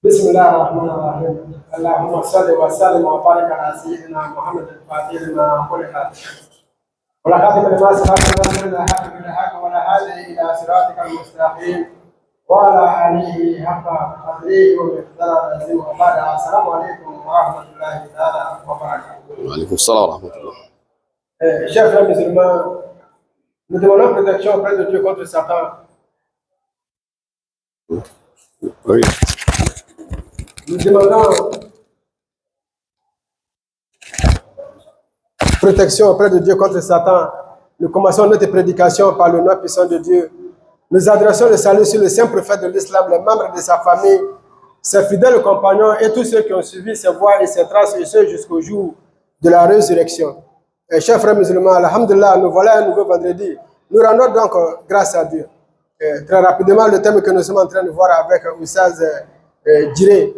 بسم الله الرحمن الرحيم اللهم صل وسلم وبارك على سيدنا محمد الفاتح لما خلق ولا خاتم لما سبق ناصر الحق بالحق ولا هادي الى صراطك المستقيم وعلى اله حق قدره ومقداره العظيم وبعد السلام عليكم ورحمه الله تعالى وبركاته. وعليكم السلام ورحمة الله. Chers frères musulmans, nous demandons protection auprès de Dieu contre Satan. Oui. Nous demandons protection auprès de Dieu contre Satan. Nous commençons notre prédication par le nom puissant de Dieu. Nous adressons le salut sur le saint prophète de l'islam, les membres de sa famille, ses fidèles compagnons et tous ceux qui ont suivi ses voies et ses traces, et ceux jusqu'au jour de la résurrection. Et chers frères musulmans, alhamdulillah, nous voilà un nouveau vendredi. Nous rendons donc grâce à Dieu. Et très rapidement, le thème que nous sommes en train de voir avec Oussaz Djiré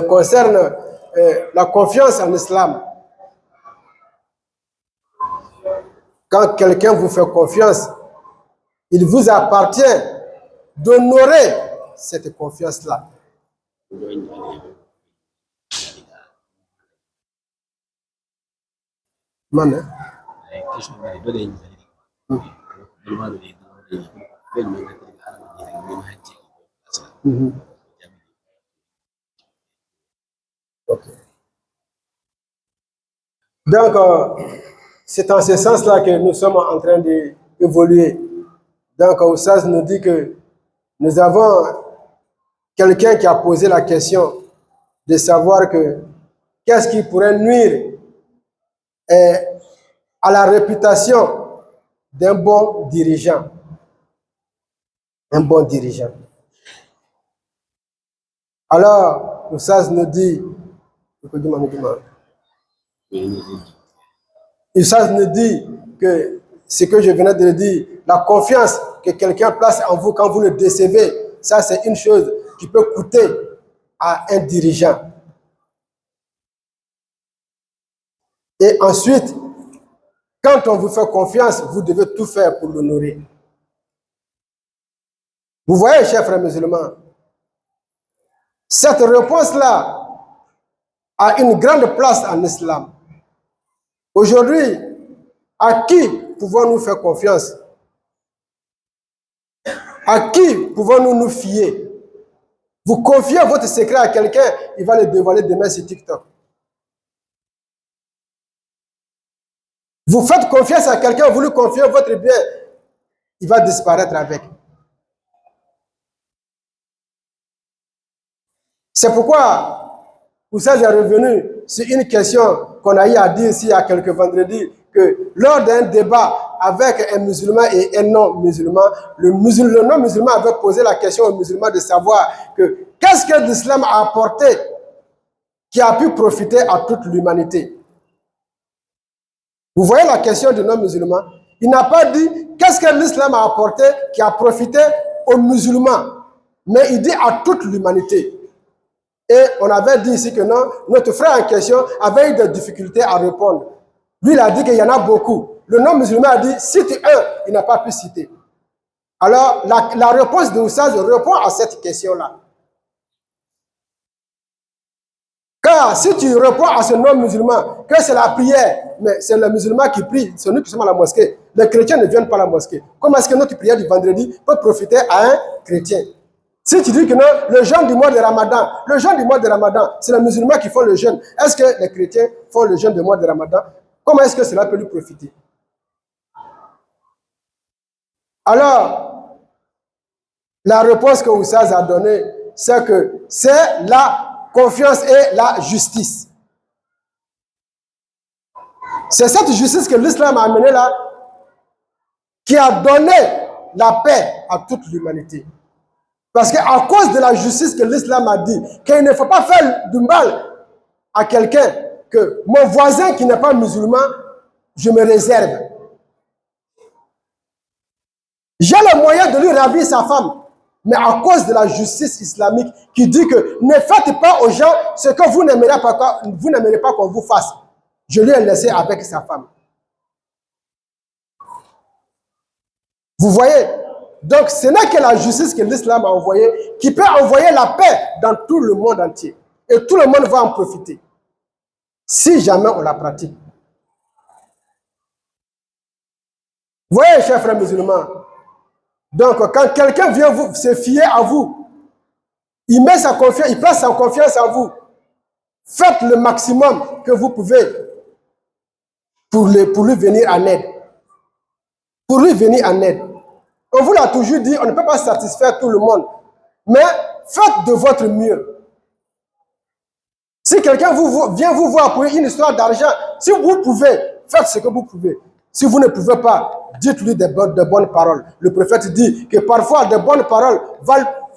concerne la confiance en l'islam. Quand quelqu'un vous fait confiance, il vous appartient d'honorer cette confiance-là. Okay. Donc, c'est en ce sens-là que nous sommes en train d'évoluer. Donc, Oussaz nous dit que nous avons quelqu'un qui a posé la question de savoir que qu'est-ce qui pourrait nuire à la réputation d'un bon dirigeant. Un bon dirigeant. Alors, Oussaz nous dit, Oussaz nous dit que ce que je venais de dire, la confiance que quelqu'un place en vous quand vous le décevez, ça c'est une chose qui peut coûter à un dirigeant. Et ensuite, quand on vous fait confiance, vous devez tout faire pour l'honorer. Vous voyez, chers frères musulmans, cette réponse-là a une grande place en islam. Aujourd'hui, à qui pouvons-nous faire confiance? À qui pouvons-nous nous fier? Vous confiez votre secret à quelqu'un, il va le dévoiler demain sur TikTok. Vous faites confiance à quelqu'un, vous lui confiez votre bien, il va disparaître avec. C'est pourquoi Oussaz est revenu sur une question qu'on a eu à dire ici il y a quelques vendredis, que lors d'un débat avec un musulman et un non-musulman, le non-musulman avait posé la question aux musulmans de savoir que qu'est-ce que l'islam a apporté qui a pu profiter à toute l'humanité. Vous voyez la question du non-musulman? Il n'a pas dit qu'est-ce que l'islam a apporté qui a profité aux musulmans, mais il dit à toute l'humanité. Et on avait dit ici que non, notre frère en question avait eu des difficultés à répondre. Lui, il a dit qu'il y en a beaucoup. Le non-musulman a dit, cite un, il n'a pas pu citer. Alors, la réponse de Oussaz répond à cette question-là. Car si tu réponds à ce non-musulman que c'est la prière, mais c'est le musulman qui prie, c'est nous qui sommes à la mosquée. Les chrétiens ne viennent pas à la mosquée. Comment est-ce que notre prière du vendredi peut profiter à un chrétien? Si tu dis que non, le jeûne du mois de Ramadan, le jeûne du mois de Ramadan, c'est les musulmans qui font le jeûne. Est-ce que les chrétiens font le jeûne du mois de Ramadan? Comment est-ce que cela peut lui profiter? Alors, la réponse que Oussaz a donnée, c'est que c'est la confiance et la justice. C'est cette justice que l'islam a amenée là, qui a donné la paix à toute l'humanité. Parce qu'à cause de la justice que l'islam a dit, qu'il ne faut pas faire du mal à quelqu'un, que mon voisin qui n'est pas musulman, je me réserve. J'ai le moyen de lui ravir sa femme, mais à cause de la justice islamique qui dit que ne faites pas aux gens ce que vous n'aimerez pas qu'on vous fasse. Je lui ai laissé avec sa femme. Vous voyez? Donc, ce n'est que la justice que l'islam a envoyée qui peut envoyer la paix dans tout le monde entier. Et tout le monde va en profiter. Si jamais on la pratique. Vous voyez, chers frères musulmans, donc quand quelqu'un vient se fier à vous, il met sa confiance, il place sa confiance en vous, faites le maximum que vous pouvez pour lui venir en aide. Pour lui venir en aide. On vous l'a toujours dit, on ne peut pas satisfaire tout le monde. Mais faites de votre mieux. Si quelqu'un vient vous voir pour une histoire d'argent, si vous pouvez, faites ce que vous pouvez. Si vous ne pouvez pas, dites-lui de bonnes paroles. Le prophète dit que parfois de bonnes paroles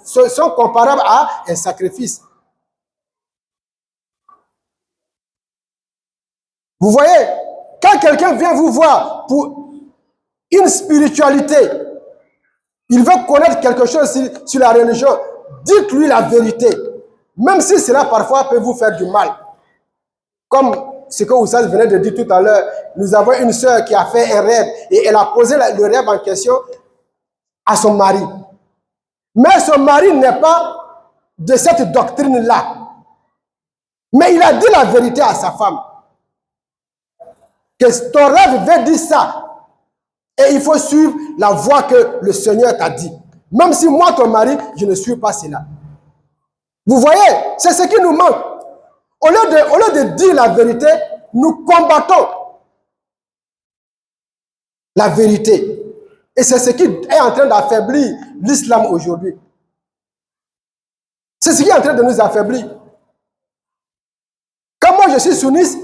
sont comparables à un sacrifice. Vous voyez, quand quelqu'un vient vous voir pour une spiritualité, il veut connaître quelque chose sur la religion, dites-lui la vérité. Même si cela parfois peut vous faire du mal. Comme ce que Oussad venait de dire tout à l'heure, nous avons une sœur qui a fait un rêve et elle a posé le rêve en question à son mari. Mais son mari n'est pas de cette doctrine-là. Mais il a dit la vérité à sa femme. Que ton rêve veut dire ça. Et il faut suivre la voie que le Seigneur t'a dit. Même si moi, ton mari, je ne suis pas cela. Vous voyez, c'est ce qui nous manque. Au lieu de dire la vérité, nous combattons la vérité. Et c'est ce qui est en train d'affaiblir l'islam aujourd'hui. C'est ce qui est en train de nous affaiblir. Comme moi je suis sunniste,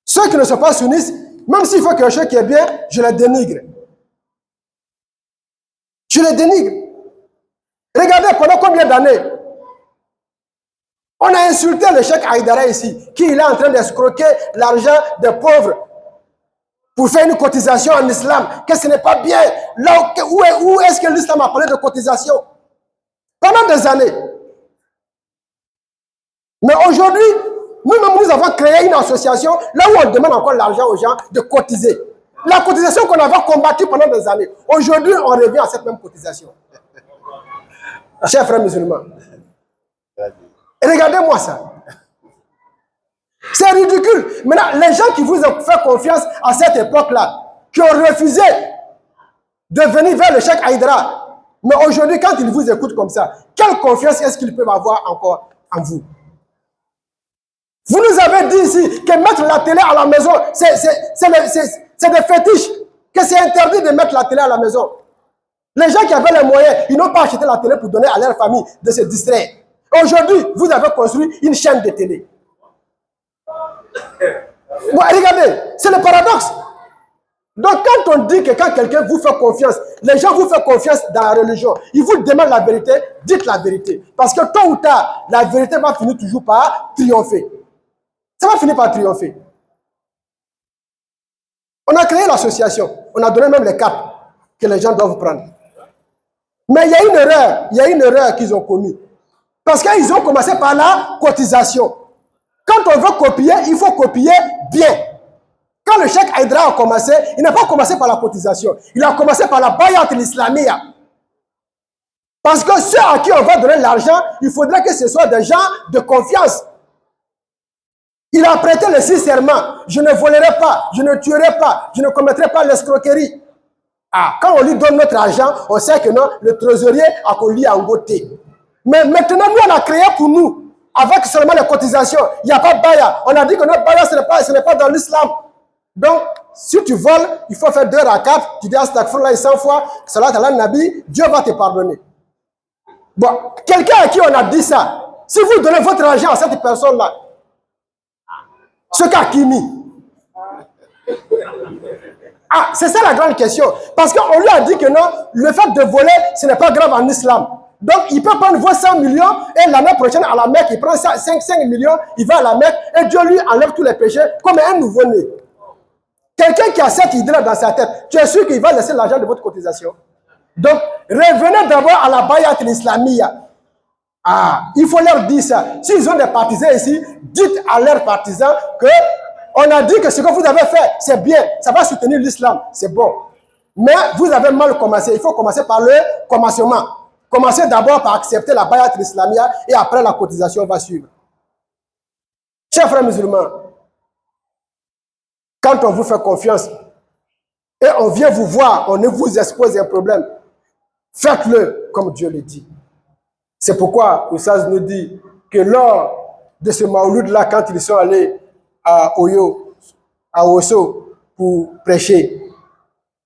ceux qui ne sont pas sunnistes, même s'il faut quelque chose qui est bien, je les dénigre. Je les dénigre. Regardez pendant combien d'années on a insulté le cheikh Haïdara ici, qui est en train d'escroquer l'argent des pauvres pour faire une cotisation en islam, que ce n'est pas bien. Là, où est-ce que l'islam a parlé de cotisation? Pendant des années. Mais aujourd'hui, nous-mêmes, nous avons créé une association là où on demande encore l'argent aux gens de cotiser. La cotisation qu'on avait combattue pendant des années. Aujourd'hui, on revient à cette même cotisation. Chers frères musulmans, regardez-moi ça. C'est ridicule. Maintenant, les gens qui vous ont fait confiance à cette époque-là, qui ont refusé de venir vers le cheikh Haïdara, mais aujourd'hui, quand ils vous écoutent comme ça, quelle confiance est-ce qu'ils peuvent avoir encore en vous? Vous nous avez dit ici que mettre la télé à la maison, c'est des fétiches, que c'est interdit de mettre la télé à la maison. Les gens qui avaient les moyens, ils n'ont pas acheté la télé pour donner à leur famille de se distraire. Aujourd'hui, vous avez construit une chaîne de télé. Bon, regardez, c'est le paradoxe. Donc, quand on dit que quand quelqu'un vous fait confiance, les gens vous font confiance dans la religion, ils vous demandent la vérité, dites la vérité. Parce que tôt ou tard, la vérité va finir toujours par triompher. Ça va finir par triompher. On a créé l'association, on a donné même les caps que les gens doivent prendre. Mais il y a une erreur qu'ils ont commise. Parce qu'ils ont commencé par la cotisation. Quand on veut copier, il faut copier bien. Quand le cheikh Haïdara a commencé, il n'a pas commencé par la cotisation. Il a commencé par la bayat l'islamia. Parce que ceux à qui on va donner l'argent, il faudrait que ce soit des gens de confiance. Il a prêté le 6 serments. Je ne volerai pas, je ne tuerai pas, je ne commettrai pas l'escroquerie. Ah, quand on lui donne notre argent, on sait que non, le trésorier a qu'on lui engoté. Mais maintenant, nous, on a créé pour nous, avec seulement les cotisations. Il n'y a pas de baya. On a dit que notre baya, ce n'est pas dans l'islam. Donc, si tu voles, il faut faire 2 rakats, tu dis astaghfirullah 100 fois, salat ala nabi, Dieu va te pardonner. Bon, quelqu'un à qui on a dit ça, si vous donnez votre argent à cette personne-là, ce qu'a Kimi. Ah, c'est ça la grande question. Parce qu'on lui a dit que non, le fait de voler, ce n'est pas grave en islam. Donc, il peut prendre vos 100 millions et l'année prochaine à la Mecque, il prend 5 millions, il va à la Mecque et Dieu lui enlève tous les péchés comme un nouveau-né. Quelqu'un qui a cette idée-là dans sa tête, tu es sûr qu'il va laisser l'argent de votre cotisation? Donc, revenez d'abord à la bayat l'islamia. Ah, il faut leur dire ça. S'ils ont des partisans ici, dites à leurs partisans que on a dit que ce que vous avez fait, c'est bien, ça va soutenir l'islam, c'est bon. Mais vous avez mal commencé. Il faut commencer par le commencement. Commencez d'abord par accepter la bayat l'islamia et après la cotisation va suivre. Chers frères musulmans, quand on vous fait confiance et on vient vous voir, on ne vous expose un problème, faites-le comme Dieu le dit. C'est pourquoi Oussaz nous dit que lors de ce Maouloud-là, quand ils sont allés à Oyo, à Osso, pour prêcher,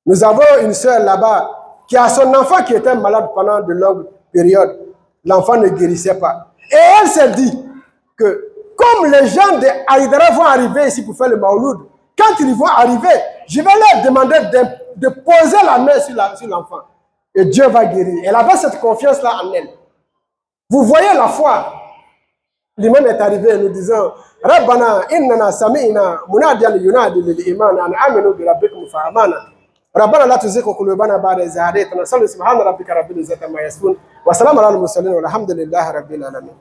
nous avons une sœur là-bas qui a son enfant qui était malade pendant de longues périodes. L'enfant ne guérissait pas. Et elle s'est dit que comme les gens de Haïdara vont arriver ici pour faire le Maouloud, quand ils vont arriver, je vais leur demander de poser la main sur l'enfant. Et Dieu va guérir. Elle avait cette confiance-là en elle. Vous voyez la foi. L'imam est arrivé nous disant Rabbana innana sami'na munadiyan yunadi lil iman an aminu bi rabbikum fa amana. ربنا لا تزغ قلوبنا بعد إذ هديتنا وصل سبحان ربك رب العزة عما يصفون وسلام على المرسلين والحمد لله رب العالمين